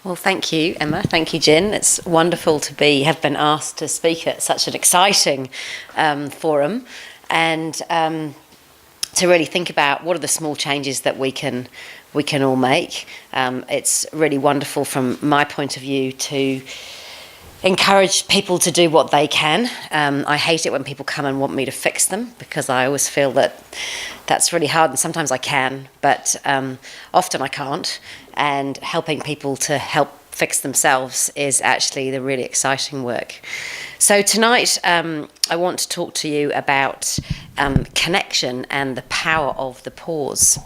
Well, thank you, Emma. Thank you, Jin. It's wonderful to have been asked to speak at such an exciting forum, and to really think about what are the small changes that we can all make. It's really wonderful from my point of view to encourage people to do what they can. I hate it when people come and want me to fix them, because I always feel that that's really hard, and sometimes I can, but often I can't. And helping people to help fix themselves is actually the really exciting work. So tonight I want to talk to you about connection and the power of the pause.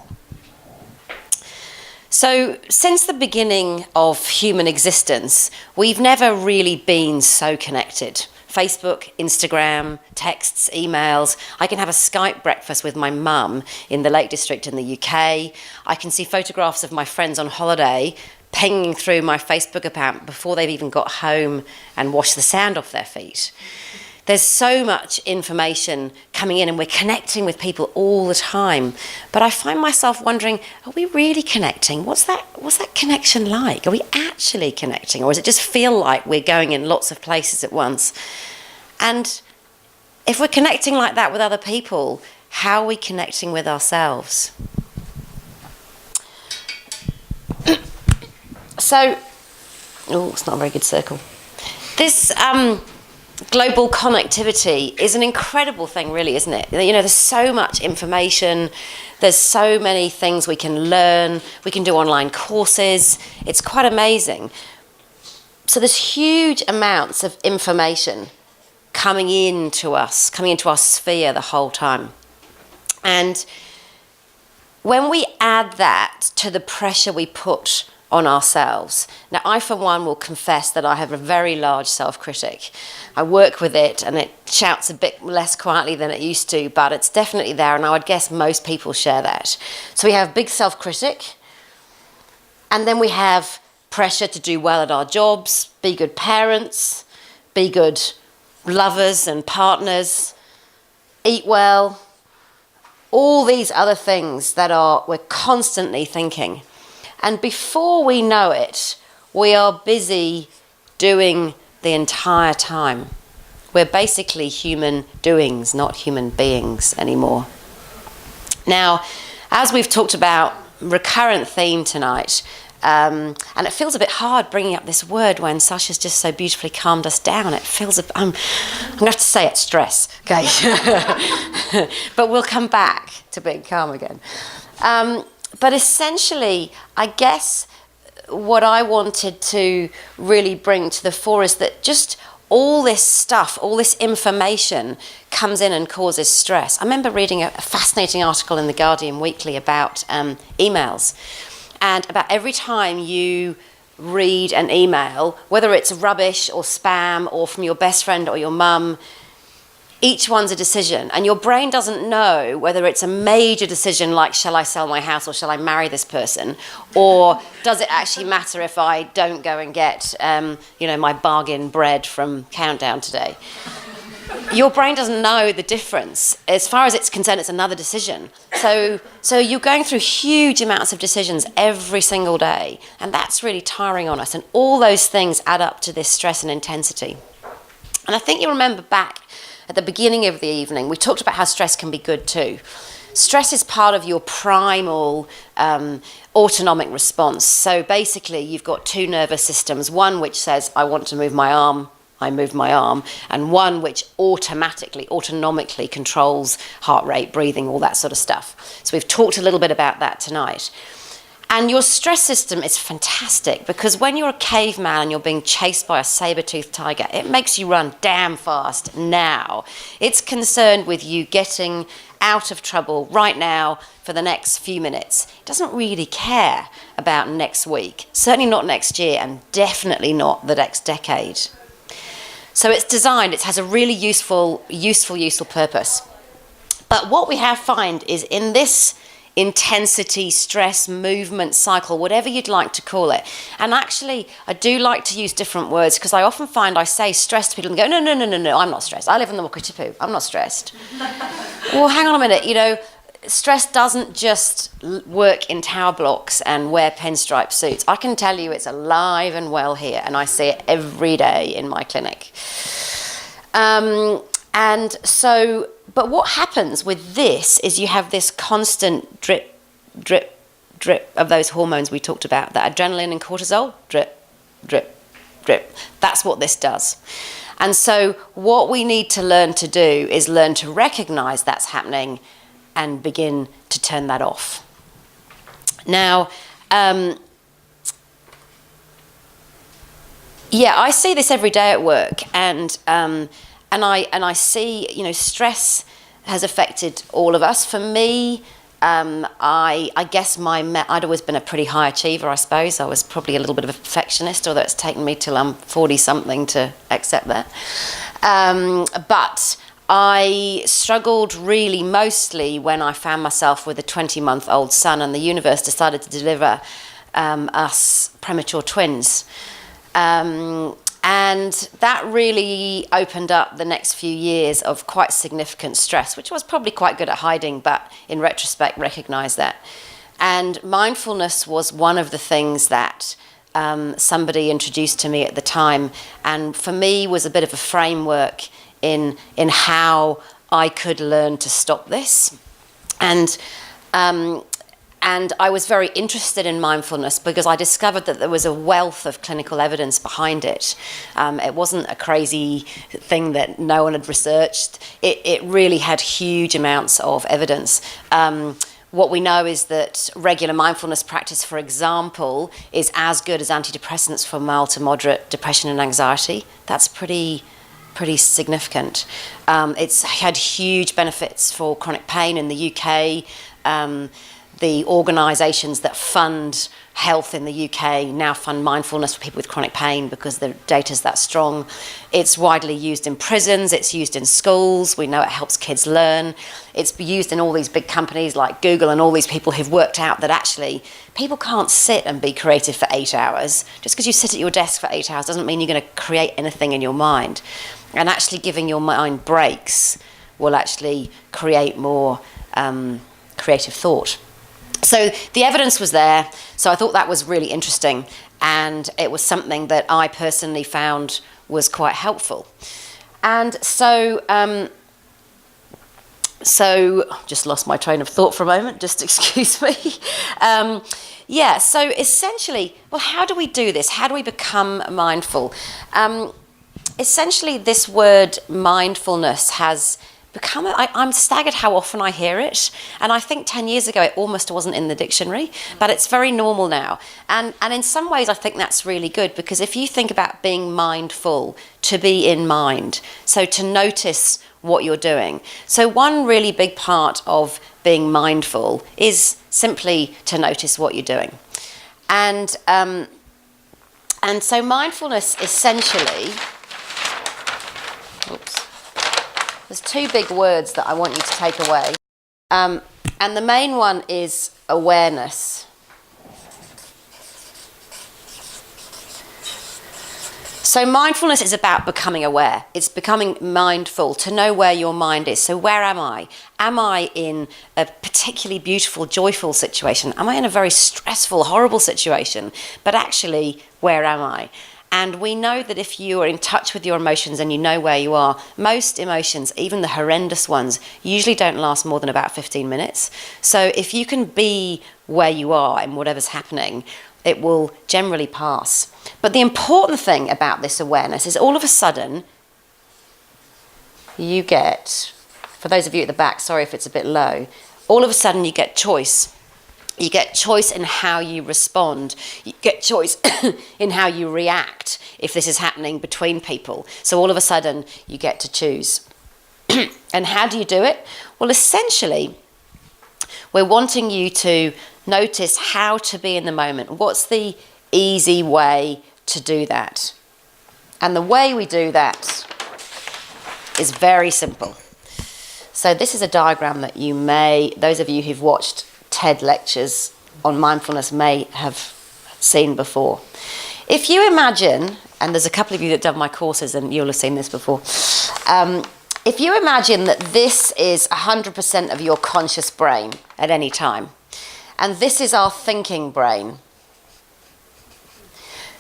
So since the beginning of human existence, we've never really been so connected. Facebook, Instagram, texts, emails. I can have a Skype breakfast with my mum in the Lake District in the UK. I can see photographs of my friends on holiday pinging through my Facebook account before they've even got home and washed the sand off their feet. There's so much information coming in, and we're connecting with people all the time. But I find myself wondering, are we really connecting? What's that connection like? Are we actually connecting? Or does it just feel like we're going in lots of places at once? And if we're connecting like that with other people, how are we connecting with ourselves? So, it's not a very good circle. This global connectivity is an incredible thing, really, isn't it? You know, there's so much information, there's so many things we can learn, we can do online courses, it's quite amazing. So there's huge amounts of information coming into our sphere the whole time. And when we add that to the pressure we put on ourselves. Now, I, for one, will confess that I have a very large self-critic. I work with it, and it shouts a bit less quietly than it used to, but it's definitely there, and I would guess most people share that. So we have big self-critic, and then we have pressure to do well at our jobs, be good parents, be good lovers and partners, eat well, all these other things that we're constantly thinking. And before we know it, we are busy doing the entire time. We're basically human doings, not human beings anymore. Now, as we've talked about, recurrent theme tonight, and it feels a bit hard bringing up this word when Sasha's just so beautifully calmed us down. It feels, I'm going to have to say it, stress, okay? But we'll come back to being calm again. But essentially, I guess what I wanted to really bring to the fore is that just all this stuff, all this information comes in and causes stress. I remember reading a fascinating article in the Guardian Weekly about emails. And about every time you read an email, whether it's rubbish or spam or from your best friend or your mum, each one's a decision, and your brain doesn't know whether it's a major decision like, shall I sell my house or shall I marry this person, or does it actually matter if I don't go and get my bargain bread from Countdown today. Your brain doesn't know the difference. As far as it's concerned, it's another decision. So you're going through huge amounts of decisions every single day, and that's really tiring on us, and all those things add up to this stress and intensity. And I think you remember back at the beginning of the evening, we talked about how stress can be good too. Stress is part of your primal autonomic response. So basically, you've got two nervous systems, one which says, I want to move my arm, I move my arm, and one which autonomically controls heart rate, breathing, all that sort of stuff. So we've talked a little bit about that tonight. And your stress system is fantastic, because when you're a caveman and you're being chased by a saber-toothed tiger, it makes you run damn fast now. It's concerned with you getting out of trouble right now for the next few minutes. It doesn't really care about next week, certainly not next year, and definitely not the next decade. So it's designed, it has a really useful purpose. But what we have found is in this intensity, stress, movement cycle, whatever you'd like to call it. And actually, I do like to use different words, because I often find I say stress to people and go, no, I'm not stressed. I live in the Wakatipu. I'm not stressed. Well, hang on a minute. stress doesn't just work in tower blocks and wear pinstripe suits. I can tell you it's alive and well here, and I see it every day in my clinic. And so, but what happens with this is you have this constant drip, drip, drip of those hormones we talked about, that adrenaline and cortisol, drip, drip, drip. That's what this does. And so what we need to learn to do is learn to recognize that's happening and begin to turn that off. Now, I see this every day at work, and I see, stress has affected all of us. For me, I guess I'd always been a pretty high achiever, I suppose. I was probably a little bit of a perfectionist, although it's taken me till I'm 40-something to accept that. But I struggled really mostly when I found myself with a 20-month-old son, and the universe decided to deliver us premature twins. And that really opened up the next few years of quite significant stress, which I was probably quite good at hiding, but in retrospect recognized that. And mindfulness was one of the things that somebody introduced to me at the time, and for me was a bit of a framework in how I could learn to stop this. And I was very interested in mindfulness because I discovered that there was a wealth of clinical evidence behind it. It wasn't a crazy thing that no one had researched. It really had huge amounts of evidence. What we know is that regular mindfulness practice, for example, is as good as antidepressants for mild to moderate depression and anxiety. That's pretty significant. It's had huge benefits for chronic pain in the UK. The organisations that fund health in the UK now fund mindfulness for people with chronic pain because the data's that strong. It's widely used in prisons, it's used in schools, we know it helps kids learn. It's used in all these big companies like Google and all these people who've worked out that actually people can't sit and be creative for 8 hours. Just because you sit at your desk for 8 hours doesn't mean you're going to create anything in your mind. And actually giving your mind breaks will actually create more creative thought. So the evidence was there, so I thought that was really interesting, and it was something that I personally found was quite helpful. And so just lost my train of thought for a moment, just excuse me. So essentially, well, how do we do this? How do we become mindful? Essentially, this word mindfulness has become, I'm staggered how often I hear it, and I think 10 years ago it almost wasn't in the dictionary, but it's very normal now, and in some ways I think that's really good, because if you think about being mindful, to be in mind, so to notice what you're doing. So one really big part of being mindful is simply to notice what you're doing, and so mindfulness essentially, there's two big words that I want you to take away. And the main one is awareness. So mindfulness is about becoming aware. It's becoming mindful, to know where your mind is. So where am I? Am I in a particularly beautiful, joyful situation? Am I in a very stressful, horrible situation? But actually, where am I? And we know that if you are in touch with your emotions and you know where you are, most emotions, even the horrendous ones, usually don't last more than about 15 minutes. So if you can be where you are and whatever's happening, it will generally pass. But the important thing about this awareness is all of a sudden you get, for those of you at the back, sorry if it's a bit low, all of a sudden you get choice. You get choice in how you respond. You get choice in how you react if this is happening between people. So all of a sudden, you get to choose. And how do you do it? Well, essentially, we're wanting you to notice how to be in the moment. What's the easy way to do that? And the way we do that is very simple. So this is a diagram that you may, those of you who've watched TED lectures on mindfulness may have seen before. If you imagine, and there's a couple of you that have done my courses and you'll have seen this before, if you imagine that this is 100% of your conscious brain at any time, and this is our thinking brain.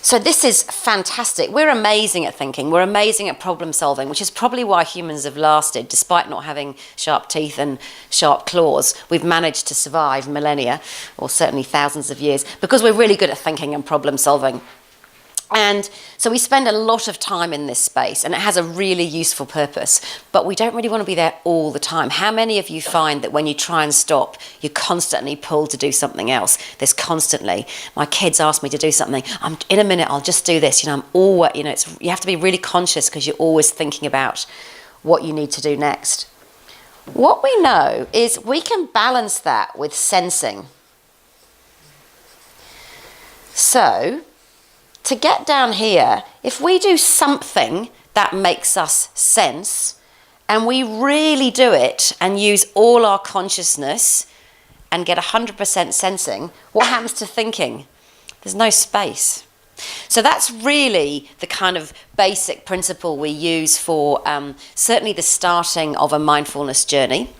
So this is fantastic. We're amazing at thinking. We're amazing at problem solving, which is probably why humans have lasted, despite not having sharp teeth and sharp claws. We've managed to survive millennia, or certainly thousands of years, because we're really good at thinking and problem solving. And so we spend a lot of time in this space, and it has a really useful purpose, but we don't really want to be there all the time. How many of you find that when you try and stop, you're constantly pulled to do something else? There's constantly, my kids ask me to do something, in a minute, I'll just do this. I'm always, you have to be really conscious because you're always thinking about what you need to do next. What we know is we can balance that with sensing. So, to get down here, if we do something that makes us sense, and we really do it and use all our consciousness and get 100% sensing, what happens to thinking? There's no space. So that's really the kind of basic principle we use for certainly the starting of a mindfulness journey.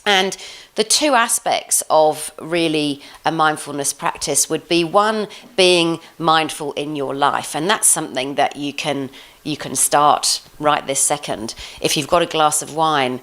And the two aspects of really a mindfulness practice would be, one, being mindful in your life, and that's something that you can start right this second. If you've got a glass of wine,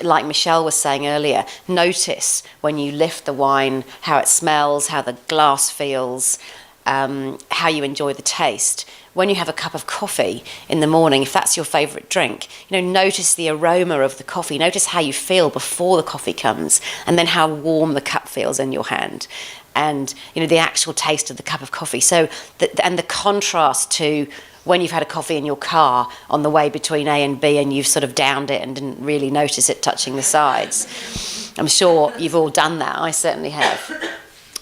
like Michelle was saying earlier, notice when you lift the wine how it smells, how the glass feels, how you enjoy the taste. When you have a cup of coffee in the morning, if that's your favourite drink, notice the aroma of the coffee. Notice how you feel before the coffee comes, and then how warm the cup feels in your hand, and the actual taste of the cup of coffee. So, and the contrast to when you've had a coffee in your car on the way between A and B, and you've sort of downed it and didn't really notice it touching the sides. I'm sure you've all done that. I certainly have.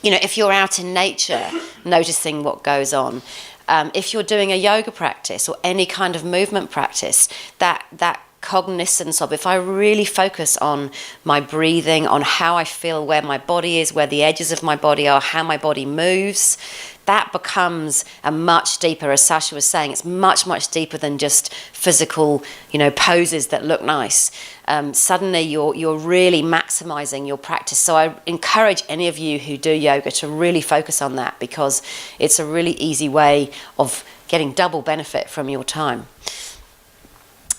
If you're out in nature, noticing what goes on. If you're doing a yoga practice or any kind of movement practice, that cognizance of, if I really focus on my breathing, on how I feel, where my body is, where the edges of my body are, how my body moves, that becomes a much deeper, as Sasha was saying, it's much, much deeper than just physical, poses that look nice. Suddenly you're really maximizing your practice. So I encourage any of you who do yoga to really focus on that, because it's a really easy way of getting double benefit from your time.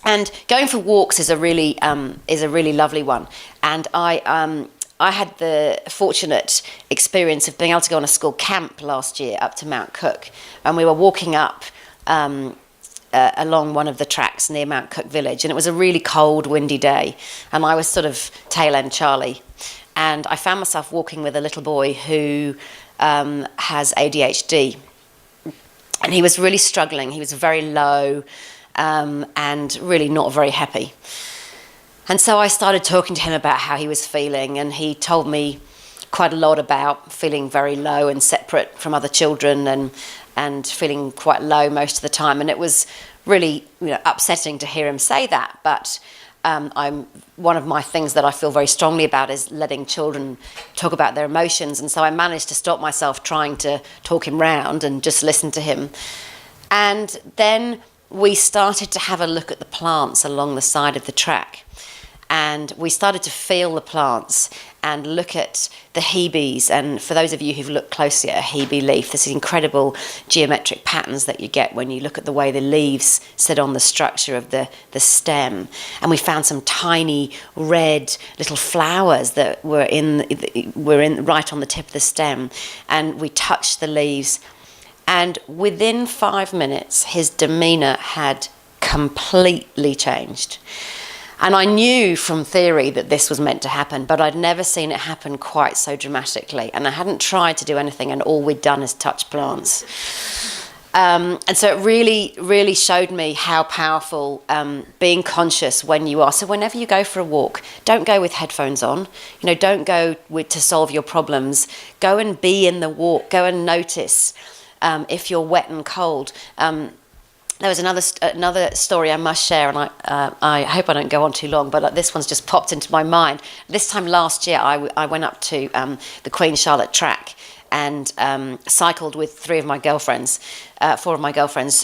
And going for walks is a really lovely one. And I had the fortunate experience of being able to go on a school camp last year up to Mount Cook, and we were walking up along one of the tracks near Mount Cook village, and it was a really cold, windy day, and I was sort of tail end Charlie, and I found myself walking with a little boy who has ADHD, and he was really struggling. He was very low and really not very happy. And so I started talking to him about how he was feeling, and he told me quite a lot about feeling very low and separate from other children, and feeling quite low most of the time. And it was really upsetting to hear him say that. But one of my things that I feel very strongly about is letting children talk about their emotions. And so I managed to stop myself trying to talk him round and just listen to him. And then we started to have a look at the plants along the side of the track. And we started to feel the plants and look at the hebes. And for those of you who've looked closely at a hebe leaf, there's incredible geometric patterns that you get when you look at the way the leaves sit on the structure of the stem. And we found some tiny red little flowers that were right on the tip of the stem. And we touched the leaves. And within 5 minutes, his demeanour had completely changed. And I knew from theory that this was meant to happen, but I'd never seen it happen quite so dramatically. And I hadn't tried to do anything, and all we'd done is touch plants. And so it really, really showed me how powerful being conscious when you are. So whenever you go for a walk, don't go with headphones on. Don't go to solve your problems. Go and be in the walk. Go and notice if you're wet and cold. There was another story I must share, and I hope I don't go on too long, but this one's just popped into my mind. This time last year, I went up to the Queen Charlotte track, and cycled with four of my girlfriends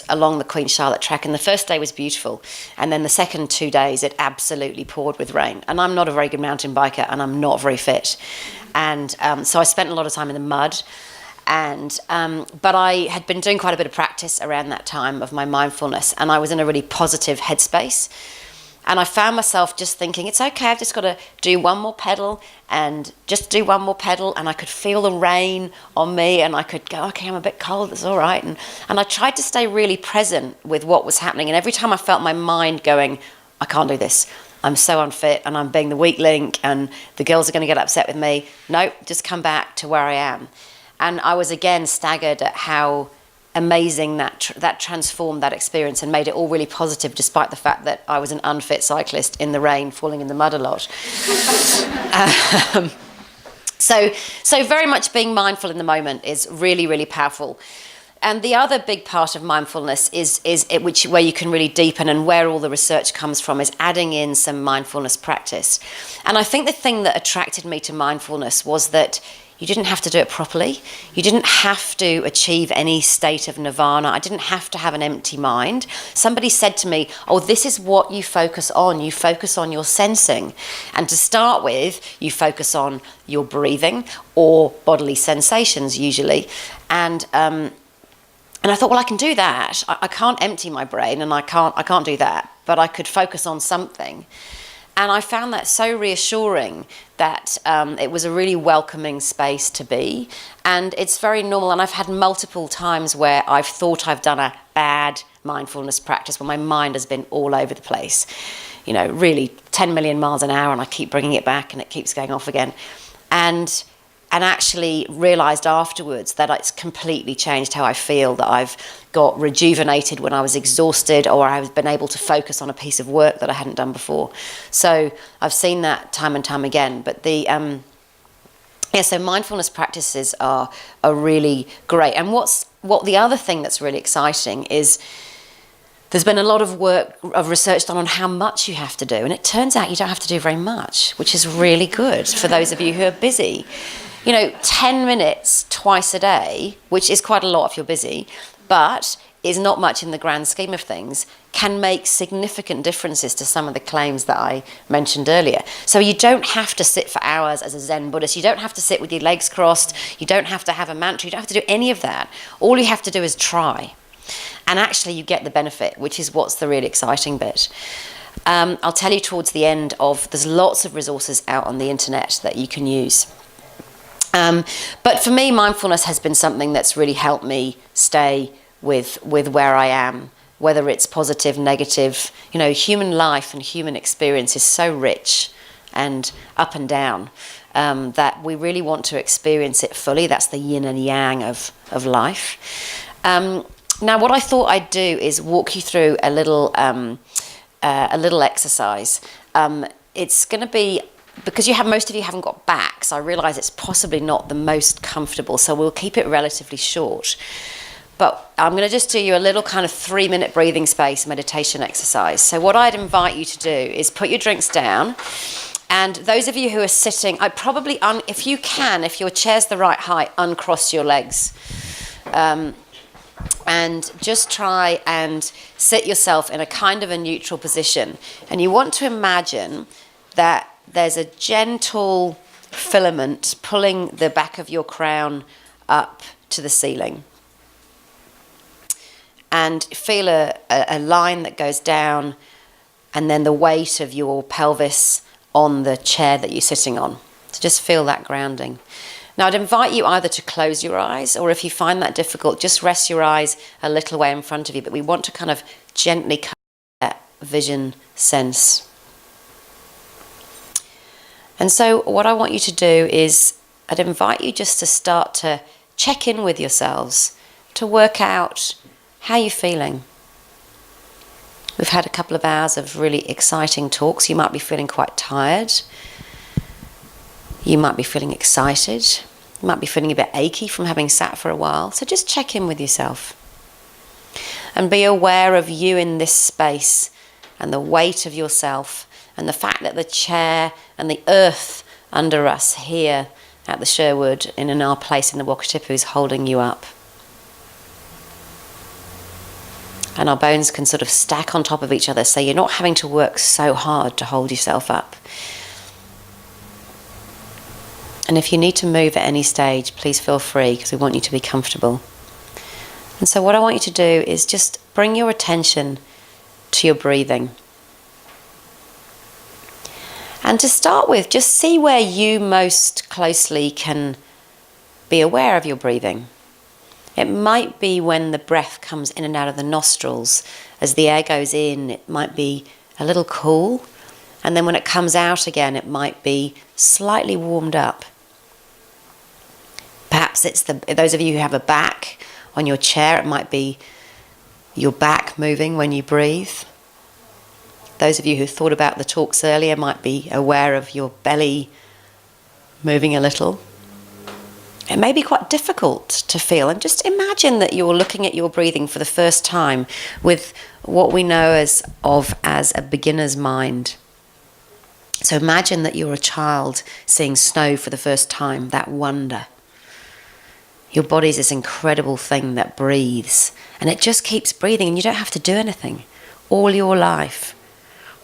along the Queen Charlotte track. And the first day was beautiful. And then the second 2 days, it absolutely poured with rain. And I'm not a very good mountain biker, and I'm not very fit. And so I spent a lot of time in the mud. And but I had been doing quite a bit of practice around that time of my mindfulness, and I was in a really positive headspace. And I found myself just thinking, it's okay, I've just got to do one more pedal and just do one more pedal. And I could feel the rain on me, and I could go, okay, I'm a bit cold, it's all right. And I tried to stay really present with what was happening. And every time I felt my mind going, I can't do this, I'm so unfit, and I'm being the weak link, and the girls are going to get upset with me. Nope, just come back to where I am. And I was again staggered at how amazing that transformed that experience and made it all really positive, despite the fact that I was an unfit cyclist in the rain, falling in the mud a lot. So very much being mindful in the moment is really, really powerful. And the other big part of mindfulness is where you can really deepen, and where all the research comes from, is adding in some mindfulness practice. And I think the thing that attracted me to mindfulness was that you didn't have to do it properly. You didn't have to achieve any state of nirvana. I didn't have to have an empty mind. Somebody said to me, oh, this is what you focus on. You focus on your sensing. And to start with, you focus on your breathing or bodily sensations usually. And I thought, well, I can do that. I can't empty my brain, and I can't do that. But I could focus on something. And I found that so reassuring that it was a really welcoming space to be. And it's very normal. And I've had multiple times where I've thought I've done a bad mindfulness practice, where my mind has been all over the place, you know, really 10 million miles an hour, and I keep bringing it back and it keeps going off again. And actually realised afterwards that it's completely changed how I feel, that I've got rejuvenated when I was exhausted, or I've been able to focus on a piece of work that I hadn't done before. So I've seen that time and time again. But so mindfulness practices are really great. And what the other thing that's really exciting is there's been a lot of research done on how much you have to do. And it turns out you don't have to do very much, which is really good for those of you who are busy. You know, 10 minutes twice a day, which is quite a lot if you're busy, but is not much in the grand scheme of things, can make significant differences to some of the claims that I mentioned earlier. So you don't have to sit for hours as a Zen Buddhist. You don't have to sit with your legs crossed. You don't have to have a mantra. You don't have to do any of that. All you have to do is try. And actually you get the benefit, which is what's the really exciting bit. I'll tell you towards the end there's lots of resources out on the internet that you can use. But for me, mindfulness has been something that's really helped me stay with where I am, whether it's positive, negative. You know, human life and human experience is so rich and up and down that we really want to experience it fully. That's the yin and yang of life. Now, what I thought I'd do is walk you through a little exercise. It's going to be, because most of you haven't got backs, I realise it's possibly not the most comfortable, so we'll keep it relatively short. But I'm going to just do you a little kind of 3-minute breathing space meditation exercise. So what I'd invite you to do is put your drinks down, and those of you who are sitting, if you can, if your chair's the right height, uncross your legs. And just try and sit yourself in a kind of a neutral position. And you want to imagine that there's a gentle filament pulling the back of your crown up to the ceiling. And feel a line that goes down, and then the weight of your pelvis on the chair that you're sitting on. So just feel that grounding. Now, I'd invite you either to close your eyes, or if you find that difficult, just rest your eyes a little way in front of you. But we want to kind of gently cover that vision sense. And so what I want you to do is, I'd invite you just to start to check in with yourselves, to work out how you're feeling. We've had a couple of hours of really exciting talks. You might be feeling quite tired. You might be feeling excited. You might be feeling a bit achy from having sat for a while. So just check in with yourself. And be aware of you in this space, and the weight of yourself, and the fact that the chair and the earth under us here at the Sherwood in our place in the Wakatipu is holding you up. And our bones can sort of stack on top of each other, so you're not having to work so hard to hold yourself up. And if you need to move at any stage, please feel free, because we want you to be comfortable. And so what I want you to do is just bring your attention to your breathing. And to start with, just see where you most closely can be aware of your breathing. It might be when the breath comes in and out of the nostrils. As the air goes in, it might be a little cool. And then when it comes out again, it might be slightly warmed up. Perhaps it's those of you who have a back on your chair, it might be your back moving when you breathe. Those of you who thought about the talks earlier might be aware of your belly moving a little. It may be quite difficult to feel, and just imagine that you're looking at your breathing for the first time with what we know as a beginner's mind. So imagine that you're a child seeing snow for the first time, that wonder. Your body's this incredible thing that breathes, and it just keeps breathing, and you don't have to do anything all your life.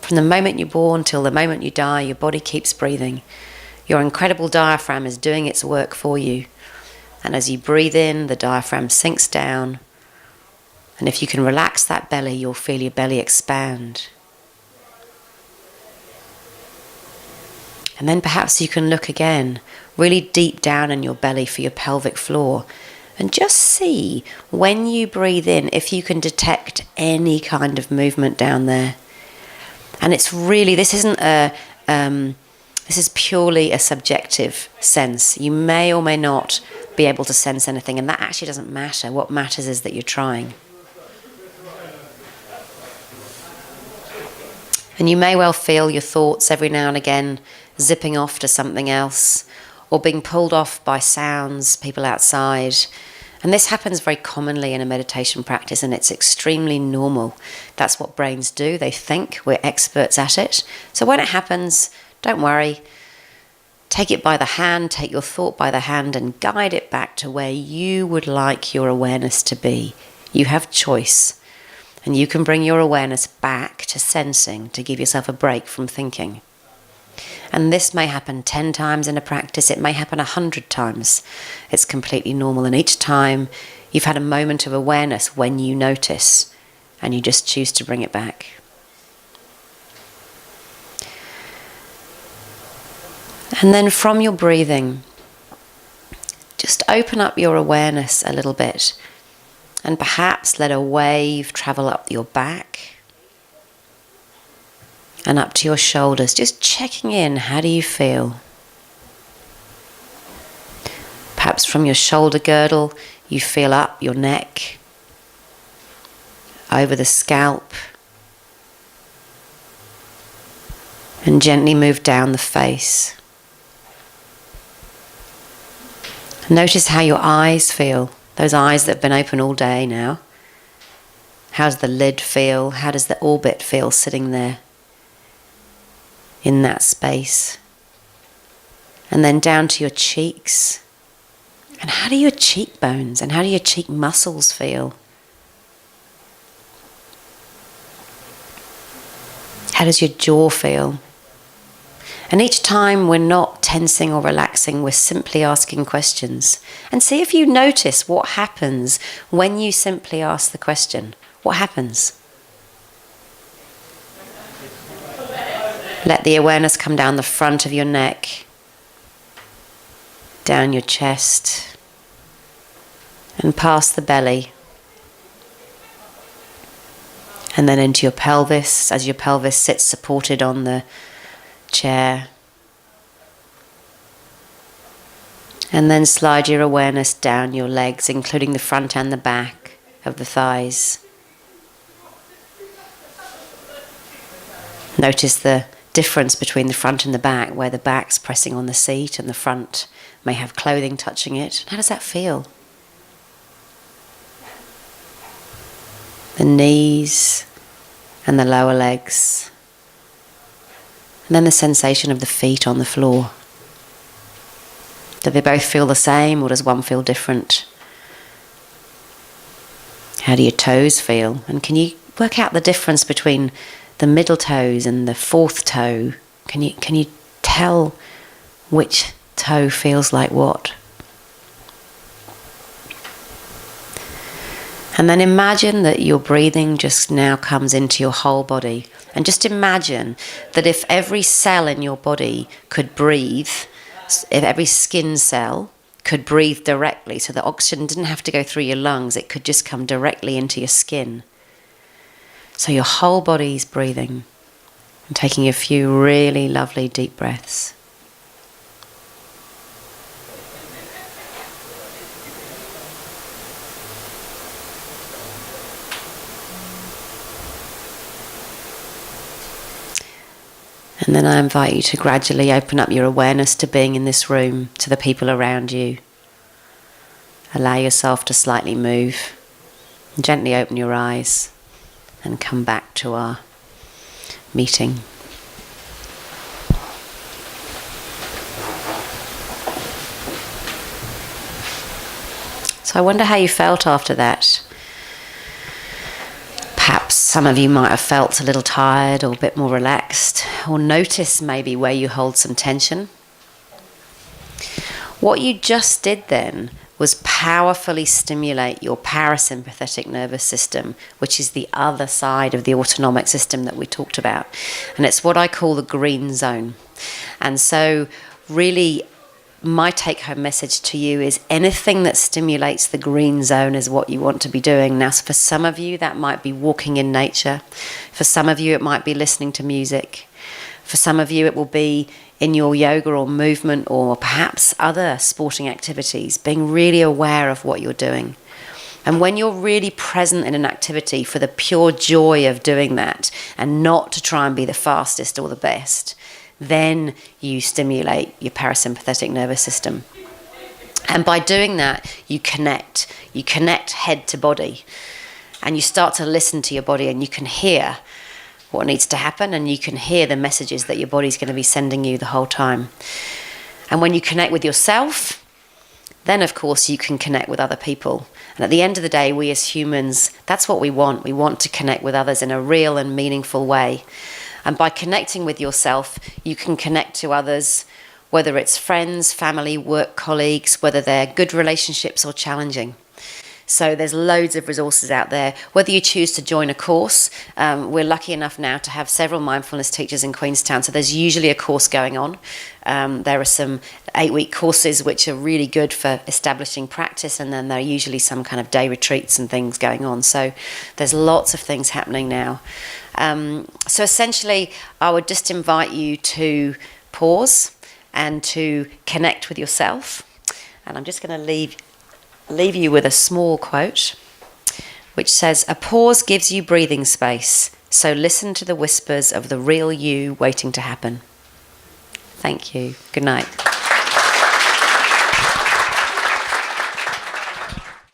From the moment you're born till the moment you die, your body keeps breathing. Your incredible diaphragm is doing its work for you. And as you breathe in, the diaphragm sinks down. And if you can relax that belly, you'll feel your belly expand. And then perhaps you can look again, really deep down in your belly for your pelvic floor. And just see, when you breathe in, if you can detect any kind of movement down there. And it's really, this is purely a subjective sense. You may or may not be able to sense anything, and that actually doesn't matter. What matters is that you're trying. And you may well feel your thoughts every now and again zipping off to something else, or being pulled off by sounds, people outside. And this happens very commonly in a meditation practice, and it's extremely normal. That's what brains do. They think. We're experts at it. So when it happens, don't worry. Take it by the hand, take your thought by the hand, and guide it back to where you would like your awareness to be. You have choice, and you can bring your awareness back to sensing to give yourself a break from thinking. And this may happen 10 times in a practice, it may happen 100 times. It's completely normal, and each time you've had a moment of awareness when you notice, and you just choose to bring it back. And then from your breathing, just open up your awareness a little bit, and perhaps let a wave travel up your back and up to your shoulders, just checking in. How do you feel? Perhaps from your shoulder girdle, you feel up your neck, over the scalp, and gently move down the face. Notice how your eyes feel, those eyes that have been open all day now. How's the lid feel? How does the orbit feel sitting there in that space? And then down to your cheeks. And how do your cheekbones and how do your cheek muscles feel? How does your jaw feel? And each time we're not tensing or relaxing, we're simply asking questions. And see if you notice what happens when you simply ask the question. What happens? Let the awareness come down the front of your neck, down your chest, and past the belly. And then into your pelvis, as your pelvis sits supported on the chair. And then slide your awareness down your legs, including the front and the back of the thighs. Notice the difference between the front and the back, where the back's pressing on the seat and the front may have clothing touching it. How does that feel? The knees and the lower legs. And then the sensation of the feet on the floor. Do they both feel the same, or does one feel different? How do your toes feel? And can you work out the difference between the middle toes and the fourth toe? Can you tell which toe feels like what? And then imagine that your breathing just now comes into your whole body. And just imagine that if every cell in your body could breathe, if every skin cell could breathe directly, so the oxygen didn't have to go through your lungs, it could just come directly into your skin. So your whole body's breathing and taking a few really lovely deep breaths. And then I invite you to gradually open up your awareness to being in this room, to the people around you. Allow yourself to slightly move. And gently open your eyes and come back to our meeting. So I wonder how you felt after that. Perhaps some of you might have felt a little tired or a bit more relaxed, or notice maybe where you hold some tension. What you just did then was powerfully stimulate your parasympathetic nervous system, which is the other side of the autonomic system that we talked about. And it's what I call the green zone. And so really, my take-home message to you is anything that stimulates the green zone is what you want to be doing. Now, for some of you, that might be walking in nature. For some of you, it might be listening to music. For some of you, it will be in your yoga or movement or perhaps other sporting activities, being really aware of what you're doing. And when you're really present in an activity for the pure joy of doing that and not to try and be the fastest or the best, then you stimulate your parasympathetic nervous system. And by doing that, you connect head to body, and you start to listen to your body, and you can hear what needs to happen, and you can hear the messages that your body's going to be sending you the whole time. And when you connect with yourself, then of course you can connect with other people. And at the end of the day, we as humans, that's what we want. We want to connect with others in a real and meaningful way. And by connecting with yourself, you can connect to others, whether it's friends, family, work colleagues, whether they're good relationships or challenging. So there's loads of resources out there. Whether you choose to join a course, we're lucky enough now to have several mindfulness teachers in Queenstown, so there's usually a course going on. There are some 8-week courses which are really good for establishing practice, and then there are usually some kind of day retreats and things going on. So there's lots of things happening now. So essentially, I would just invite you to pause and to connect with yourself. And I'm just going to leave you with a small quote, which says, "A pause gives you breathing space, so listen to the whispers of the real you waiting to happen." Thank you. Good night.